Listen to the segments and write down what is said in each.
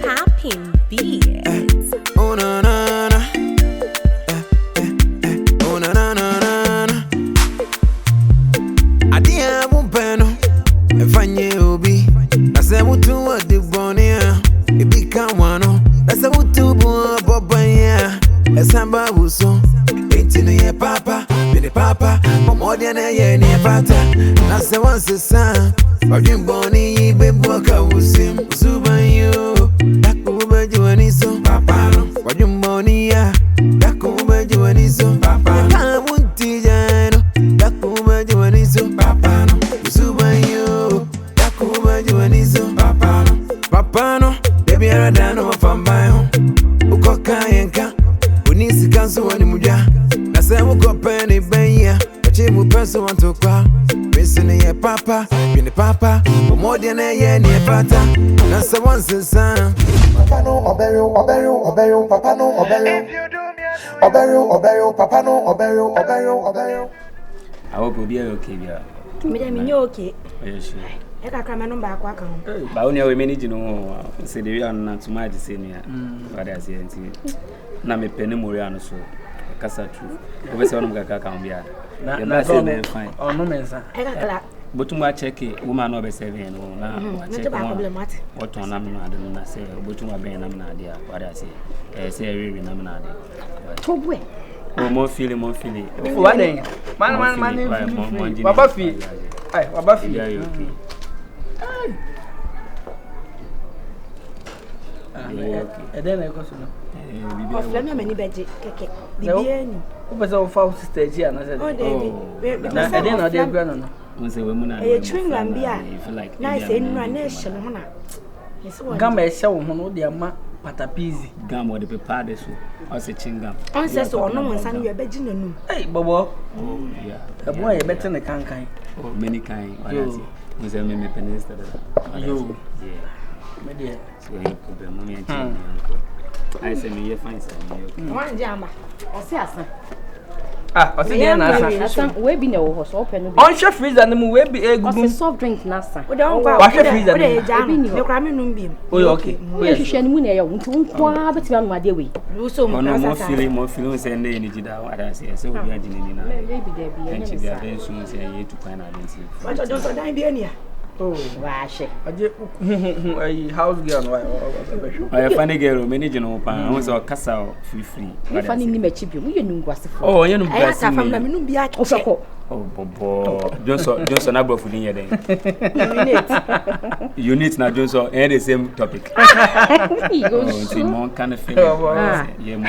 Popping beats. Oh na na na. Oh na na na na. Adia bumpeno. Efanye obi. Ase mutu wa de bonia. Ebi kanwano. Ase mutu bu bobanya. Esamba buso. Eti no ye papa. Be papa. Momodia na ye ni pata. Na se once sa. Odin boni be boka usim. Usubanyo. Dakuba juaniso. Papa no. Odin boni ya. Dakuba juaniso. Papa. Kamunti jano. Dakuba juaniso. Papa no. Usubanyo. Dakuba juaniso. Papa no. Papa no. Baby aradano wafambayo. Ukoka yenka. Unisi kansu wani muja. Nase muko peni benya. Wachi mupeso wantokwa. Missing ye papa. Bini papa. Umodia na ye ni pata. Nase once son. Papa no obeyo, papa no obeyo. Obeyo, papa no obeyo. I hope you'll be okay, yeah. Me okay. Yes, sure. I can't come and back. But only we manage to know, say the real not too much senior. What I say, na me penny Moriano so. Casa truth. Over some Gaka can be. You're fine. Oh, no, Mensa. But to my check it, woman over 7 or now. What on I'm not doing, I say, but to my brain, I'm not there. What I say, I say, I really am not there. Oh, more feeling. What day? Man, Babuffy. Aye, Babuffy. Yeah, you okay. And then I go to know. Of Lemon, many bedgy. The who was our first stage here? And I said, oh, David. I didn't know they're going on. Once a woman, A chewing gum beer. If you like, Nice in my nation. Gamma show who dear ma patapizi. Gum or the prepared or say chingam. Answers or no one's son, you're begging. Hey, Bobo. Oh, yeah. A boy better than a cankai. Oh, many kind. Was a meme penistra. You, yeah. My dear. So you put the money and I say, me, you find something. One jammer. Or say, ah, I say, Nasa. We be no horse open. On your freezer and we will be a good soft drink, Nasa. We don't wash your freezer. No cramming beam. Oh, okay. We should moon air, won't but you my dear way. You so more feeling, and the energy that what I say. So we are in maybe there be and she very soon say you to find out. But I don't die near. Oh, wash it. A house girl. I funny girl, managing open. I was a castle free. Funny me chip you. We knew was oh, you know, I from the Minubia. Oh, Bobo. Johnson, I for the units now, Johnson, and the same topic. Oh, more kind of thing. Yeah,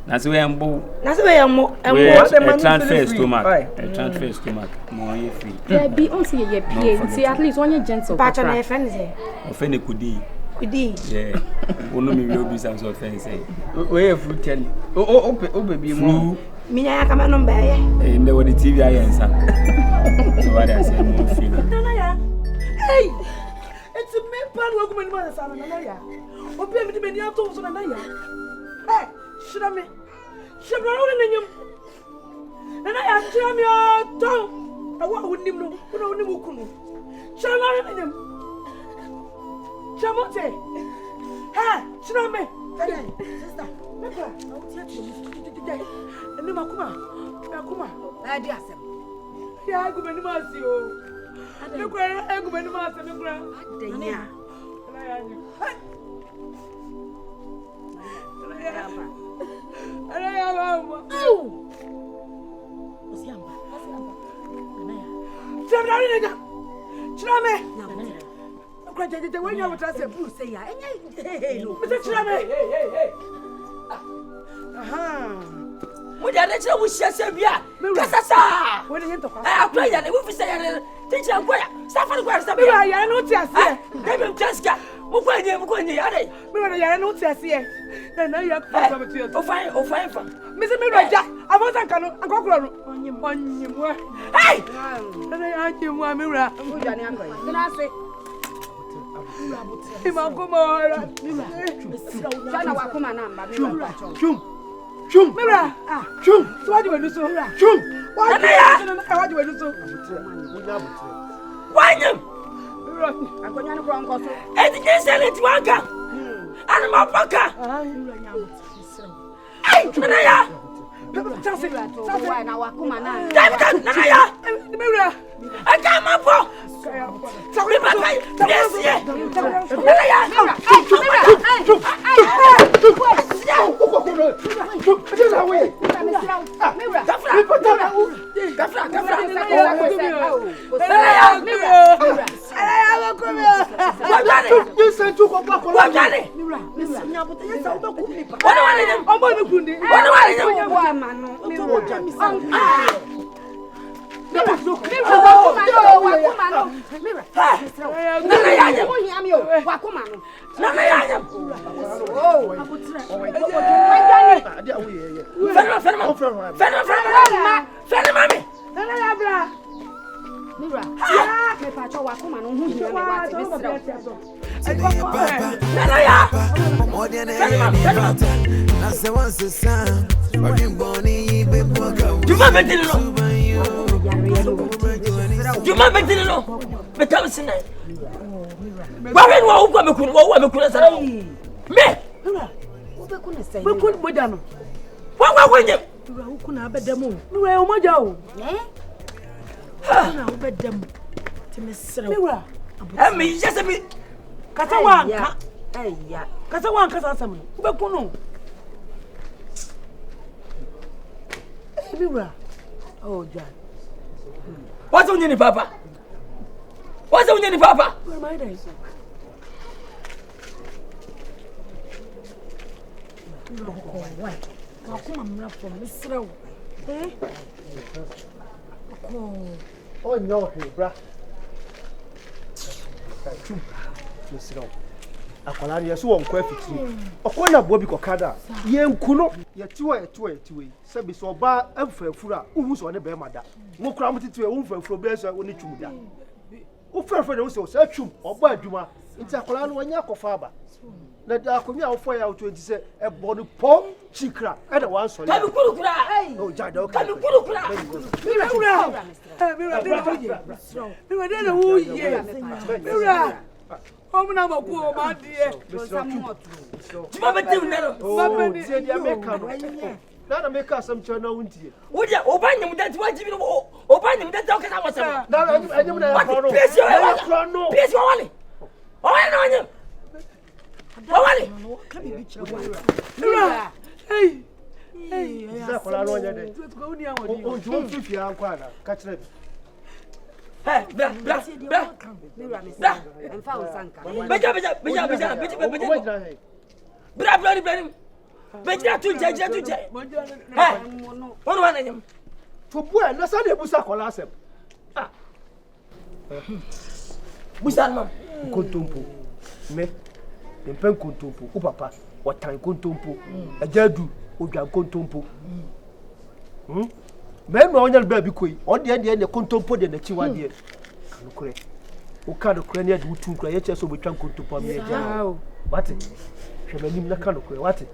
that's where I'm bo. That's where I'm more. Transfer stomach. Transfer stomach. More free. There be also a PA. See, at least one gentle. Patch on a fancy. Offended could be. Yeah. Only me will be some sort of fancy. Where fruit tell you? Oh, baby, more. Me, I come on by. And there were the TV I answer. So what I say, more feeling. Hey! It's a man, pan workman, mother, son, and I. Or pay me many outdoors on an hey! Should I me? Should I in him? And I asked him your tongue. I wouldn't even know who only Mukunu. Shall I in him? Chamote? Hey, should I me? Sister, I will tell you today. And then Makuma, I dear Sam. Yeah, I go many miles. You cry, I go many miles and you cry. What are they with Shasabia? Cassasa! When you talk, I play and we say, teacher, where? Suffer where Sabia, I know Tessia. David Jessica, who find him going the other. I know Tessia. And I have fine from Mr. Miraja. I was a canoe, a cockroach on your hey! And I ask you, Mira. Then I say, Chum, Mira, Chum, so what do you do so? Chum, why do you do so? Why you? Akonya no kron koso. Eti nyesele ti wanka. Ana mapaka. Ai, nana ya. Chance na wakuma na. Nana ya. Mewura. Aka mapo. Sorry papa. Yes. Nana ya. Oh, John. What's on your papa? What's on your papa? Where am I there? Oh, no, bra. Akwalari yeso won kwa fiti okona bo bi kokada ye nkuno ye tiwe sebi so ba afurafura uhu so ne be mada mo kura mutitiwe uhu afurafura be so woni twumuda ufurafura de wo so twum oba adwuma nti akwalari no wanya akofa aba na da akomi awofo ya 20 se e bono pom chikra e da wan so kabi kurukura oh jada okay kabi kurukura mira Omuna makuo madie. Juma betim nero. Oh, tie dia meka no. Na meka asem che na wuntie. Wodia obanyem dati wajibi no obanyem dati okasa wasem. Na anyem na ya no. Pesi wale. Oya na anyem. Wale. Kabi bi chira wale. Hey. Za kola no nya de. O ju fifi ankwana. Ka kire bi. Hey, bra. Emfa usanka. Beja. Bra. Beja tunje. Hey. Ono wana nyam. Fobua na sa de busa kola asem. Ah. Busa no. Kontompo. Me. Empen kontompo. O papa, watan kontompo. Ajadu, odwan kontompo. Men no onyal ba bi koi o de ne kontompo de na chiwa de kanukure o kanukure ne de wutu nkura ye cheso betwa kontompo am ye ja wate hwemanim na kanukure wate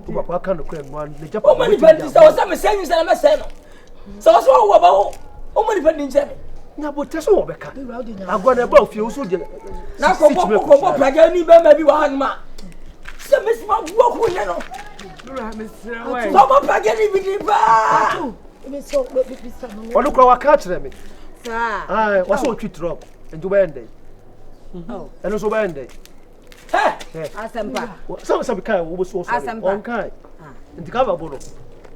o papa kanukure no an ne japa o mani pandi sa o sa me senyu sa na me sen no sa so wo ba ho o mani pandi nche me na bo teso wo beka agona ba ofie so de na ko plaga ni ba ma bi wa hanma se me si ma wo ko ne no dura me sira wa so ma plaga ni bi ba onu kwa wakachire me Sa. Ah, waso twitro ndu bende. Oh. Eno so bende. Asempa. Some kai wo so so. On kai. Nti ka ba bolo.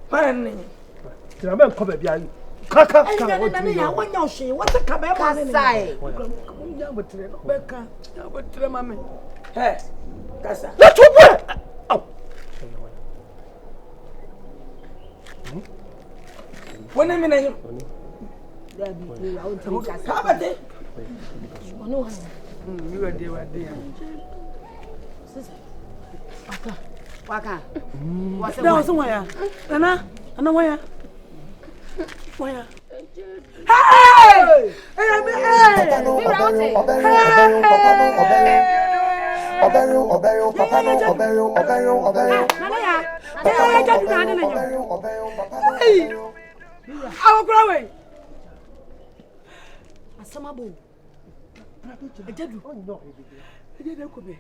Pan. Tira me ko ba bia yi. Kaka ka wo tiri. Ya wonya ohwe, what ka ba ma ne. Kasai. Ya botire no be ka. Ya botire ma me. Kasa. Na tubu. Au. Wona mi na yim. Dabi, I want to kasa. Ka ba de. Ono wa. Mi wa de. Waka. Da wasu waya. Ana waya. Waya. Hey! Agya oh no Agya na kobe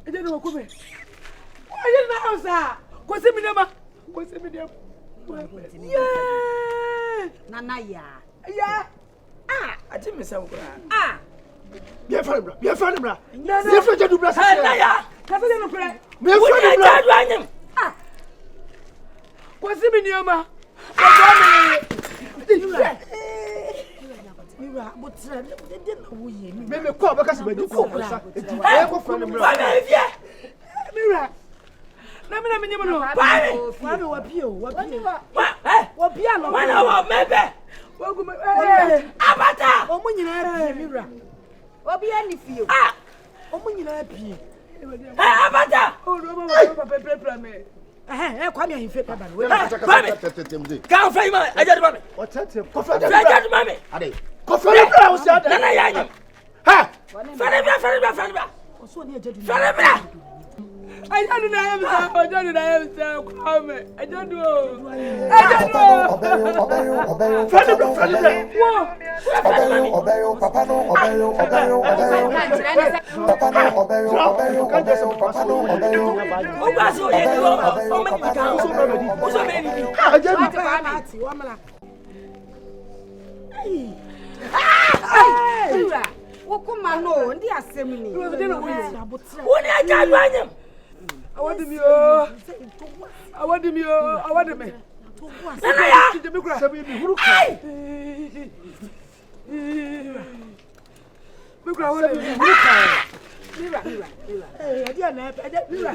Agya na kobe Agya na house kwese mi nema yeah Nana ya ati me sam kura Bien fait bra bien fait Agya du bra na ya kasa de no kure bien fait bra adu anyem kwese mi nema Mira, but they na wo ye mi. Me ko ba kasi ba di ko sa. E ko fa ni bra. Mira. Na mi na me nyem no. Wa me wa pie o, wa pie no. Wana wa mebe. Wa gu me. Abata. O mu nyina pie Mira. Obi ani fie. O mu nyina pie. Abata. O do ba pepepra me. Kwa mi ahimfe pa ba no. Ka fa ima Agya du mame. O tete ko fa Agya du mame. Ade. Ko fa ni bra o si ada. Nana ya anyem. Ha. Fere bra. O so ni Agya du. Fere bra. Agya du na yem sa, Agya du na yem sa kwa me. Agya du. Fere bra. Obeyo, papa no, obeyo. Papa no, obeyo. O ba so ye ni o me ni ka o so me ni. Agya du. Ati wa mala. Mira, wo kuma no, ndi asem ni. Mira de na wo ye abotre. Wo ni Agya du anyem. Awadi mi o. Awadi me. Nana ya. Kije mi kura. Sabi mi huru ka. Mi kura awadi me. Mira. Agya na Mira.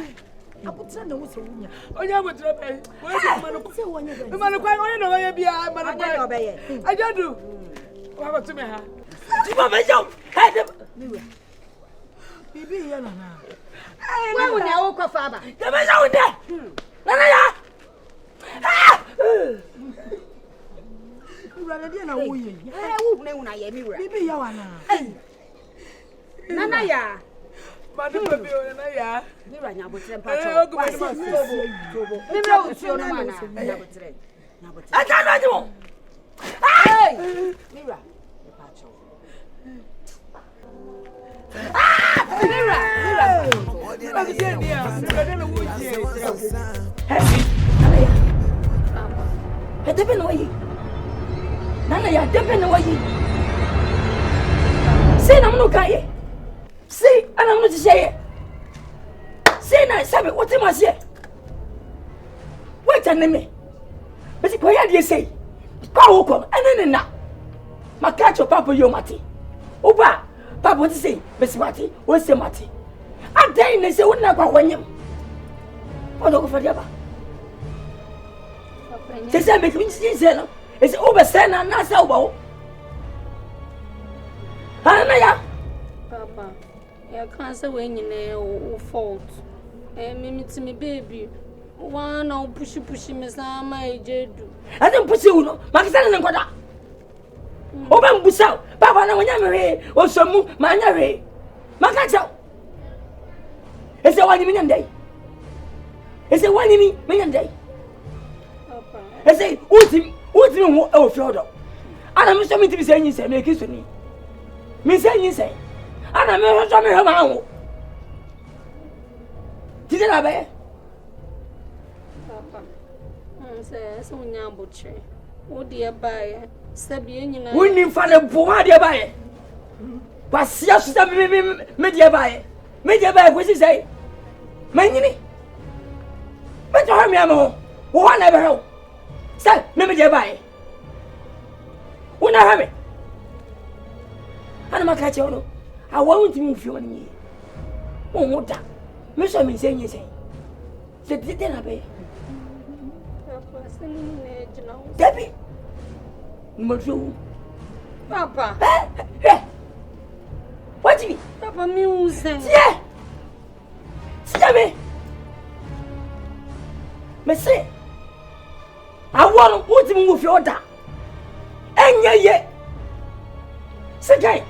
Abotre na wo se wunya. Onya abotre pe. Wo ye ma no ko se wonya be. Ma no kwa onya na wo ye bia ma no kwa. Obeye. Agya du. Wa ba tu me ha. Ti ma me jam. Hey, Mira. Bibi ya na na. Wa unya wo kwa fa ba. te me ja unde. Nana ya. Mira na dia na wo ye. Wo na ye Mira. Bibi ya wa na. Nana ya. Ma no baby o na ya. Mira nya botre mpa Eh, cho. ogu ma ma so. Mira o tio no mana. Nya botre. Agya du anyem. Mira. Mpa cho. Mira. Mira bi dia ni a. Mira de na wo ye. Nana ya. Debe na wayi. Nana ya debe na wayi. Say na mno kaye. Say ana mno tisheye. Say na sabe wote masie. Wait and me. Besi ko ya de say. Kwa wo ko ene na. Makacho papa yo mati. Oba papa ti say besi mati, wo say mati. Adai ne say wona kwa kwanyem. Ono ko fadia ba. Say make me say no. Is over say na say oba. Ana ya. Papa, I can't say when you know fault. Me baby. One now push me some my jedu. I don't push you no. Makisana na kwada. Oba mbusa. Papa na wanya mere. Osomu manya re. Makacha. Ese wani mi nyandai. Ese wani mi nyandai. Papa. Ese uti ho e ofiodo. Ana mi so mi tibi se yin se me kiso ni. Mi se yin se. Ana me so me ha ma ho. Tide na be. Papa. Say so nya botre. O de bae. Sabi enyina. Woni fa le bo ma de bae. Pasia so sa me de bae. Me de bae ko si sei. Manyini. Me to ha mi am ho. Wo na be ho. Say me de bae. Una ha me. Ana maka che ono. I want to move you on me. Oh, what that? Miss me saying you say. Say, did they not be? Papa, send me edge now. Debbie, Monsieur, Papa. What do you? Papa, music. Yeah. See me. Monsieur, I want to put him with your dad. And yeah. Say,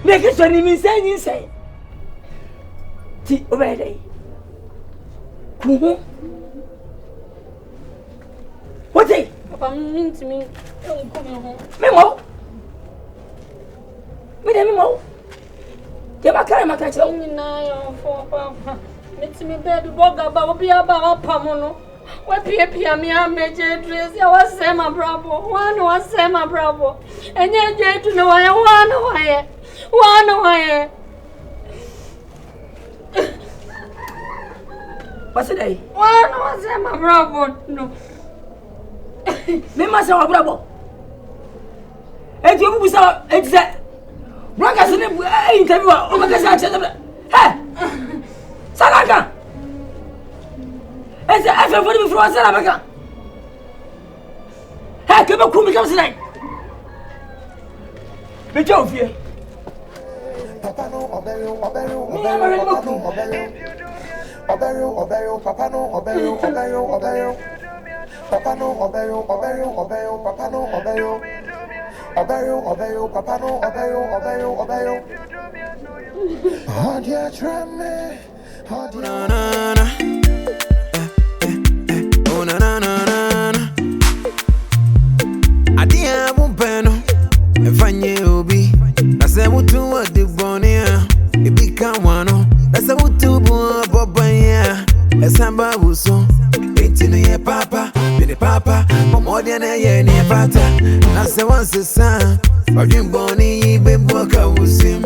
make it so you say you say. Ti obey. Kuhu. What is? Papa, mean to me. Don't come home. Memo. Me dem memo. Get my car, my catch. For Papa. It's me baby boga ba obi aba pamono. We pia me ameje dress. Ya was say my bravo. One was say my bravo. Enye je tu no wa one why. What's it? One was say my bravo. No. Me must say my bravo. Hey, you be so exact. Bragas in the interview. Oh my gosh, hey! Salaka! It's a effort for me from Salaka. Hey, come on, come tonight. Be jovial. Papa no obero, obero, Me am a obero, obero, obero, papa no obero, obero, obero. Papa no obero, obero, obero, papa no obero. Obero, obero, papa no obero, obero, obero. Agya treme, Agya. Na na na. Oh na na na na. Adia bumpeno, efanye obi. Nase mutu odi bonia, ibika wano. Nase mutu bu bobanya, esamba buso. Etinu ye papa, bini papa. Momodia na ye ni pata. Nase wanse sa, odin boni ibe boka usim.